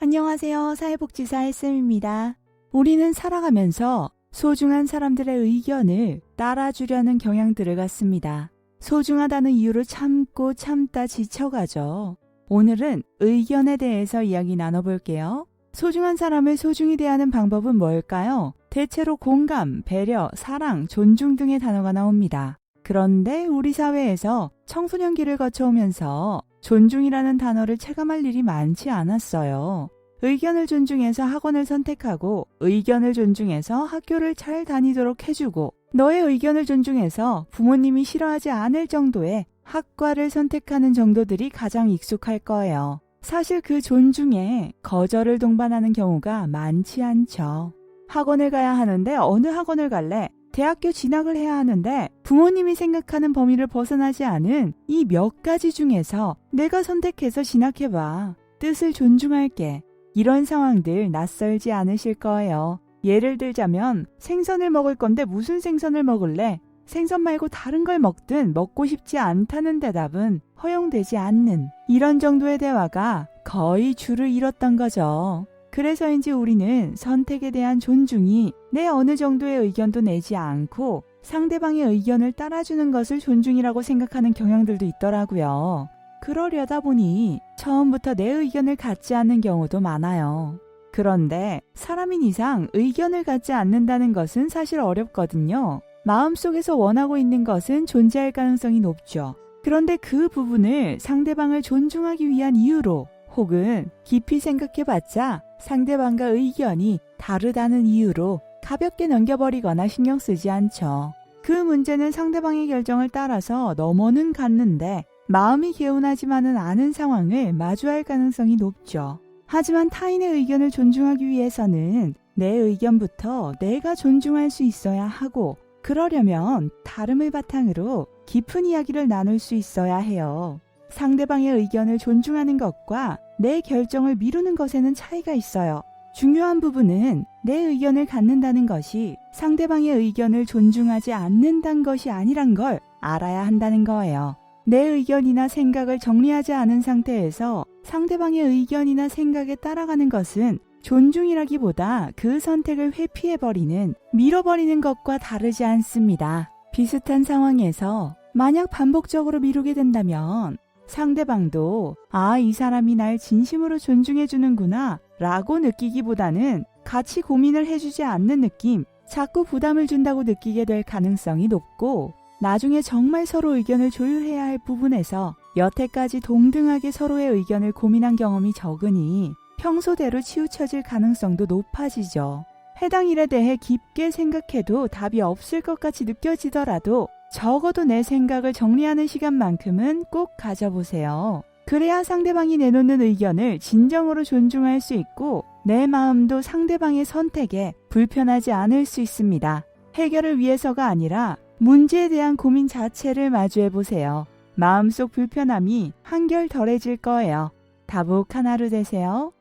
안녕하세요. 사회복지사 혜쌤입니다. 우리는 살아가면서 소중한 사람들의 의견을 따라주려는 경향들을 갖습니다. 소중하다는 이유로 참고 참다 지쳐가죠. 오늘은 의견에 대해서 이야기 나눠볼게요. 소중한 사람을 소중히 대하는 방법은 뭘까요? 대체로 공감, 배려, 사랑, 존중 등의 단어가 나옵니다. 그런데 우리 사회에서 청소년기를 거쳐오면서 존중이라는 단어를 체감할 일이 많지 않았어요. 의견을 존중해서 학원을 선택하고 의견을 존중해서 학교를 잘 다니도록 해주고 너의 의견을 존중해서 부모님이 싫어하지 않을 정도의 학과를 선택하는 정도들이 가장 익숙할 거예요. 사실 그 존중에 거절을 동반하는 경우가 많지 않죠. 학원을 가야 하는데 어느 학원을 갈래? 대학교 진학을 해야 하는데 부모님이 생각하는 범위를 벗어나지 않은 이 몇 가지 중에서 내가 선택해서 진학해봐. 뜻을 존중할게. 이런 상황들 낯설지 않으실 거예요. 예를 들자면 생선을 먹을 건데 무슨 생선을 먹을래? 생선 말고 다른 걸 먹든 먹고 싶지 않다는 대답은 허용되지 않는 이런 정도의 대화가 거의 줄을 잃었던 거죠. 그래서인지 우리는 선택에 대한 존중이 내 어느 정도의 의견도 내지 않고 상대방의 의견을 따라주는 것을 존중이라고 생각하는 경향들도 있더라고요. 그러려다 보니 처음부터 내 의견을 갖지 않는 경우도 많아요. 그런데 사람인 이상 의견을 갖지 않는다는 것은 사실 어렵거든요. 마음속에서 원하고 있는 것은 존재할 가능성이 높죠. 그런데 그 부분을 상대방을 존중하기 위한 이유로 혹은 깊이 생각해봤자 상대방과 의견이 다르다는 이유로 가볍게 넘겨버리거나 신경 쓰지 않죠. 그 문제는 상대방의 결정을 따라서 넘어는 갔는데 마음이 개운하지만은 않은 상황을 마주할 가능성이 높죠. 하지만 타인의 의견을 존중하기 위해서는 내 의견부터 내가 존중할 수 있어야 하고 그러려면 다름을 바탕으로 깊은 이야기를 나눌 수 있어야 해요. 상대방의 의견을 존중하는 것과 내 결정을 미루는 것에는 차이가 있어요. 중요한 부분은 내 의견을 갖는다는 것이 상대방의 의견을 존중하지 않는다는 것이 아니란 걸 알아야 한다는 거예요. 내 의견이나 생각을 정리하지 않은 상태에서 상대방의 의견이나 생각에 따라가는 것은 존중이라기보다 그 선택을 회피해버리는, 밀어버리는 것과 다르지 않습니다. 비슷한 상황에서 만약 반복적으로 미루게 된다면 상대방도 이 사람이 날 진심으로 존중해주는구나 라고 느끼기보다는 같이 고민을 해주지 않는 느낌, 자꾸 부담을 준다고 느끼게 될 가능성이 높고 나중에 정말 서로 의견을 조율해야 할 부분에서 여태까지 동등하게 서로의 의견을 고민한 경험이 적으니 평소대로 치우쳐질 가능성도 높아지죠. 해당 일에 대해 깊게 생각해도 답이 없을 것 같이 느껴지더라도 적어도 내 생각을 정리하는 시간만큼은 꼭 가져보세요. 그래야 상대방이 내놓는 의견을 진정으로 존중할 수 있고 내 마음도 상대방의 선택에 불편하지 않을 수 있습니다. 해결을 위해서가 아니라 문제에 대한 고민 자체를 마주해보세요. 마음속 불편함이 한결 덜해질 거예요. 다복한 하루 되세요.